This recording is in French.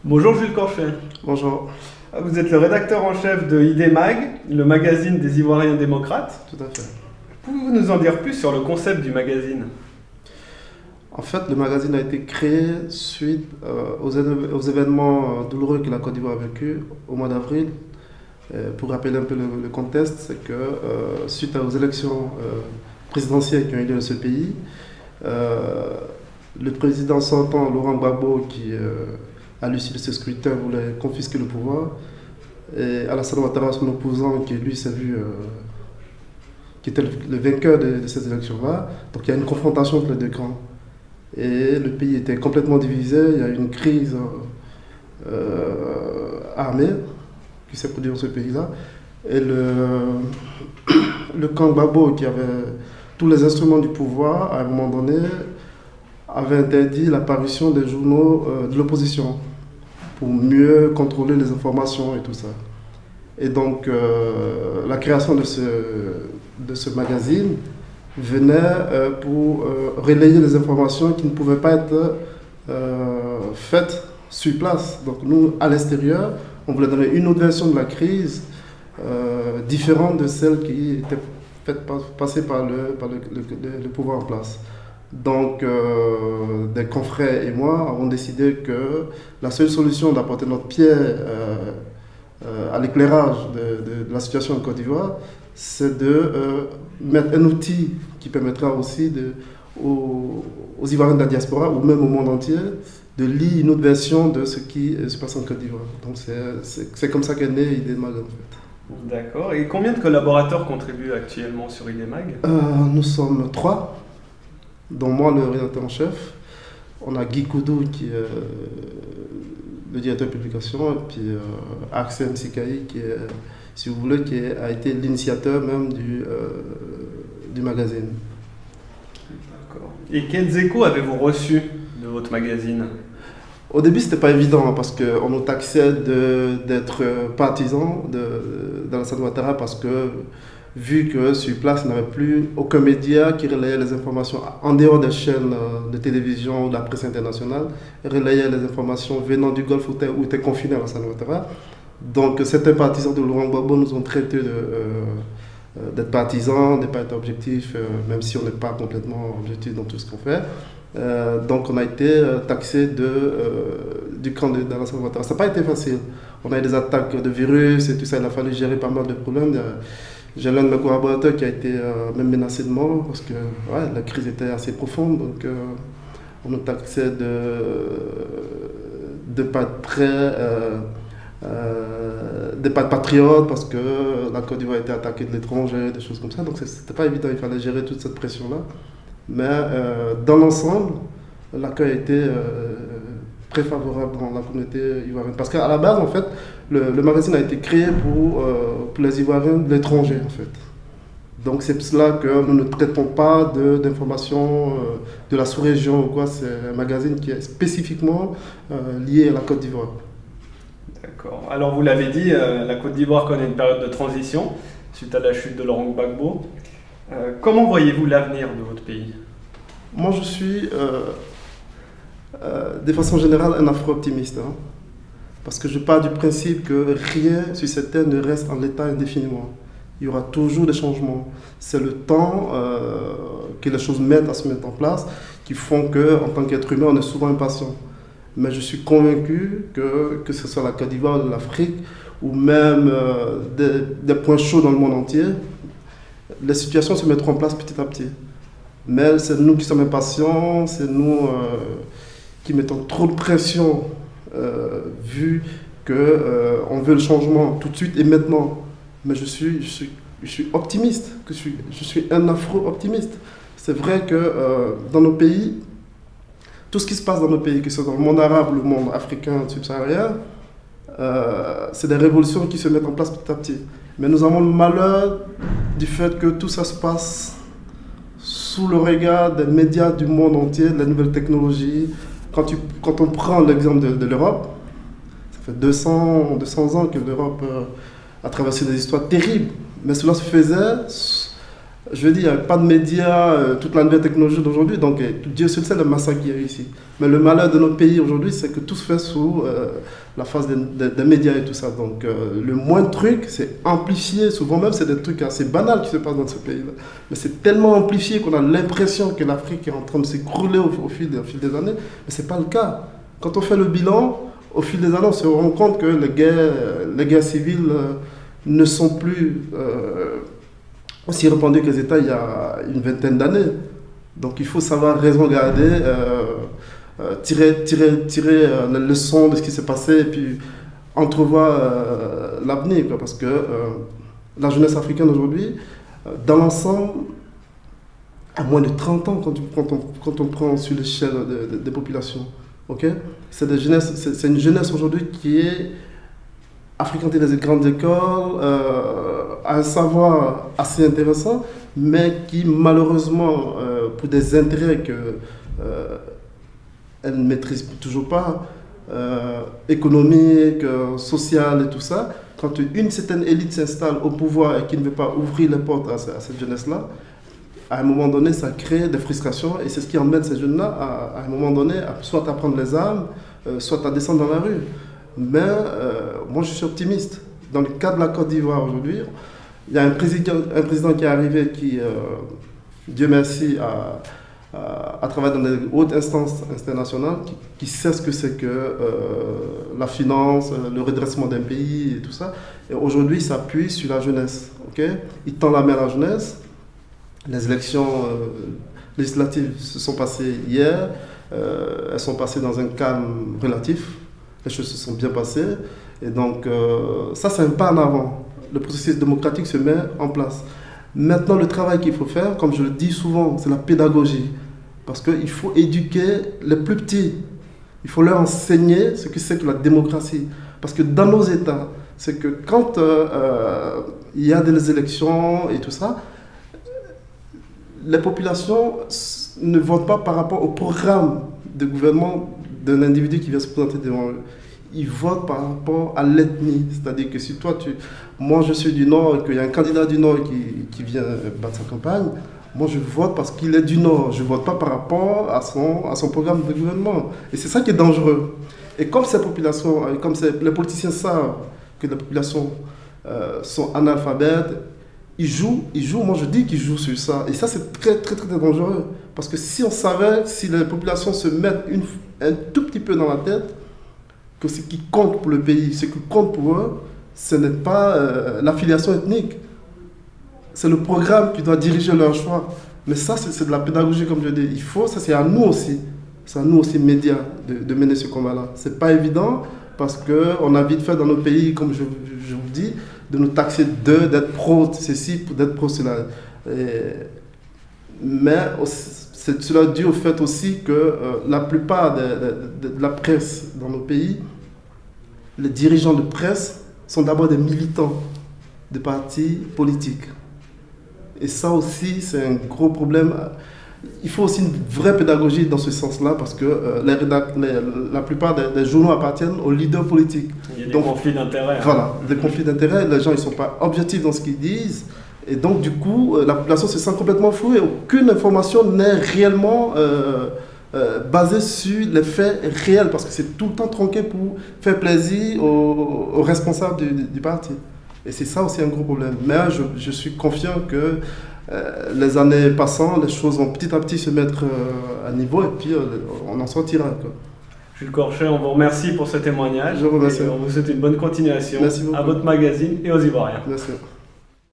Bonjour Jules Corchet. Bonjour. Vous êtes le rédacteur en chef de ID-Mag, le magazine des Ivoiriens démocrates. Tout à fait. Pouvez-vous nous en dire plus sur le concept du magazine? En fait, le magazine a été créé suite aux événements douloureux que la Côte d'Ivoire a vécu au mois d'avril. Pour rappeler un peu le contexte, c'est que suite aux élections présidentielles qui ont eu lieu dans ce pays, le président sortant, Laurent Gbagbo, qui à l'issue de ce scrutin voulait confisquer le pouvoir, et Alassane Ouattara, son opposant, qui lui s'est vu qui était le vainqueur de ces élections-là. Donc il y a une confrontation entre les deux camps. Et le pays était complètement divisé, il y a eu une crise armée qui s'est produite dans ce pays-là. Et le camp Gbagbo, qui avait tous les instruments du pouvoir, à un moment donné, avait interdit l'apparition des journaux de l'opposition pour mieux contrôler les informations et tout ça. Et donc la création de ce magazine venait pour relayer les informations qui ne pouvaient pas être faites sur place. Donc nous, à l'extérieur, on voulait donner une autre version de la crise différente de celle qui était passée par le pouvoir en place. Donc des confrères et moi avons décidé que la seule solution d'apporter notre pierre à l'éclairage de la situation en Côte d'Ivoire, c'est de mettre un outil qui permettra aussi aux Ivoiriens de la diaspora ou même au monde entier de lire une autre version de ce qui se passe en Côte d'Ivoire. Donc c'est comme ça qu'est né ID-Mag en fait. D'accord. Et combien de collaborateurs contribuent actuellement sur ID-Mag? Nous sommes 3, dont moi le rédacteur en chef. On a Guy Koudou qui est le directeur de publication, et puis Axel Sikaï qui est, si vous voulez, qui a été l'initiateur même du magazine. D'accord. Et quels échos avez-vous reçus de votre magazine? Au début, c'était pas évident parce qu'on nous taxait d'être partisans d'Alassane Ouattara parce que, vu que sur place, il n'y avait plus aucun média qui relayait les informations en dehors des chaînes de télévision ou de la presse internationale, relayait les informations venant du Golfe où était confiné Alassane Ouattara. Donc certains partisans de Laurent Gbagbo nous ont traités d'être partisans, de ne pas être objectifs, même si on n'est pas complètement objectif dans tout ce qu'on fait. Donc on a été taxé du camp d'Alassane Ouattara. Ça n'a pas été facile. On a eu des attaques de virus et tout ça, il a fallu gérer pas mal de problèmes. J'ai l'un de mes collaborateurs qui a été même menacé de mort parce que la crise était assez profonde. Donc on nous taxait de ne pas être très... de pas être patriote parce que la Côte d'Ivoire a été attaquée de l'étranger, des choses comme ça. Donc c'était pas évident, il fallait gérer toute cette pression-là. Mais dans l'ensemble, l'accueil a été très favorable dans la communauté ivoirienne. Parce qu'à la base, en fait, le magazine a été créé pour les Ivoiriens de l'étranger, en fait. Donc c'est pour cela que nous ne traitons pas d'informations de la sous-région ou quoi. C'est un magazine qui est spécifiquement lié à la Côte d'Ivoire. D'accord. Alors vous l'avez dit, la Côte d'Ivoire connaît une période de transition suite à la chute de Laurent Gbagbo. Comment voyez-vous l'avenir de votre pays? Moi je suis, de façon générale, un afro-optimiste. Hein, parce que je pars du principe que rien sur cette terre ne reste en l'état indéfiniment. Il y aura toujours des changements. C'est le temps que les choses mettent à se mettre en place qui font qu'en tant qu'être humain, on est souvent impatient. Mais je suis convaincu que ce soit la Côte d'Ivoire, l'Afrique ou même des points chauds dans le monde entier, les situations se mettront en place petit à petit. Mais c'est nous qui sommes impatients, c'est nous qui mettons trop de pression vu qu'on veut le changement tout de suite et maintenant. Mais je suis optimiste, je suis un afro-optimiste. C'est vrai que dans nos pays, tout ce qui se passe dans nos pays, que ce soit dans le monde arabe ou le monde africain subsaharien, c'est des révolutions qui se mettent en place petit à petit. Mais nous avons le malheur du fait que tout ça se passe sous le regard des médias du monde entier, de la nouvelle technologie. Quand on prend l'exemple de l'Europe, ça fait 200 ans que l'Europe a traversé des histoires terribles. Mais cela se faisait Je veux dire, il n'y a pas de médias, toute la nouvelle technologie d'aujourd'hui, donc Dieu seul sait le massacre qu'il y a eu ici. Mais le malheur de notre pays aujourd'hui, c'est que tout se fait sous la face des médias et tout ça. Donc le moindre truc, c'est amplifié. Souvent même, c'est des trucs assez banals qui se passent dans ce pays-là. Mais c'est tellement amplifié qu'on a l'impression que l'Afrique est en train de s'écrouler au fil des années. Mais ce n'est pas le cas. Quand on fait le bilan, au fil des années, on se rend compte que les guerres civiles ne sont plus aussi répandues que les États il y a une vingtaine d'années. Donc il faut savoir raison garder, tirer les leçons de ce qui s'est passé et puis entrevoir l'avenir. Parce que la jeunesse africaine aujourd'hui, dans l'ensemble, à moins de 30 ans quand on prend sur l'échelle des populations. Okay? C'est une jeunesse aujourd'hui qui est fréquenté les grandes écoles, a un savoir assez intéressant, mais qui malheureusement, pour des intérêts qu'elle ne maîtrise toujours pas, économiques, sociales et tout ça, quand une certaine élite s'installe au pouvoir et qui ne veut pas ouvrir les portes à cette jeunesse-là, à un moment donné, ça crée des frustrations et c'est ce qui emmène ces jeunes-là à un moment donné, soit à prendre les armes, soit à descendre dans la rue. Mais moi, je suis optimiste. Dans le cas de la Côte d'Ivoire aujourd'hui, il y a un président qui est arrivé qui, Dieu merci, a travaillé dans des hautes instances internationales, qui sait ce que c'est que la finance, le redressement d'un pays et tout ça. Et aujourd'hui, il s'appuie sur la jeunesse. Okay? Il tend la main à la jeunesse. Les élections législatives se sont passées hier. Elles sont passées dans un calme relatif. Les choses se sont bien passées. Et donc, ça, c'est un pas en avant. Le processus démocratique se met en place. Maintenant, le travail qu'il faut faire, comme je le dis souvent, c'est la pédagogie. Parce qu'il faut éduquer les plus petits. Il faut leur enseigner ce que c'est que la démocratie. Parce que dans nos États, c'est que quand il y a des élections et tout ça, les populations ne votent pas par rapport au programme de gouvernement d'un individu qui vient se présenter devant eux. Ils votent par rapport à l'ethnie. C'est-à-dire que si toi, moi je suis du Nord et qu'il y a un candidat du Nord qui vient battre sa campagne, moi je vote parce qu'il est du Nord. Je ne vote pas par rapport à son programme de gouvernement. Et c'est ça qui est dangereux. Et comme ces populations, comme les politiciens savent que les populations sont analphabètes, ils jouent, moi je dis qu'ils jouent sur ça. Et ça c'est très très très dangereux. Parce que si on savait, si les populations se mettent un tout petit peu dans la tête, que ce qui compte pour le pays, ce qui compte pour eux, ce n'est pas l'affiliation ethnique. C'est le programme qui doit diriger leur choix. Mais ça c'est de la pédagogie comme je dis. Il faut, ça c'est à nous aussi. C'est à nous aussi médias de mener ce combat-là. C'est pas évident parce qu'on a vite fait dans nos pays, comme je vous dis, de nous taxer d'être pro ceci, d'être pro cela. Mais cela dû au fait aussi que la plupart de la presse dans nos pays, les dirigeants de presse sont d'abord des militants de partis politiques. Et ça aussi, c'est un gros problème. Il faut aussi une vraie pédagogie dans ce sens-là parce que la plupart des journaux appartiennent aux leaders politiques. Il y a des conflits d'intérêts. Voilà, des conflits d'intérêts. Les gens ne sont pas objectifs dans ce qu'ils disent. Et donc, du coup, la population se sent complètement flouée. Aucune information n'est réellement basée sur les faits réels parce que c'est tout le temps tronqué pour faire plaisir aux responsables du parti. Et c'est ça aussi un gros problème. Mais je suis confiant que les années passant, les choses vont petit à petit se mettre à niveau et puis on en sortira. Quoi. Jules Corchet, on vous remercie pour ce témoignage. Je vous remercie. Et on vous souhaite une bonne continuation à votre magazine et aux Ivoiriens. Merci.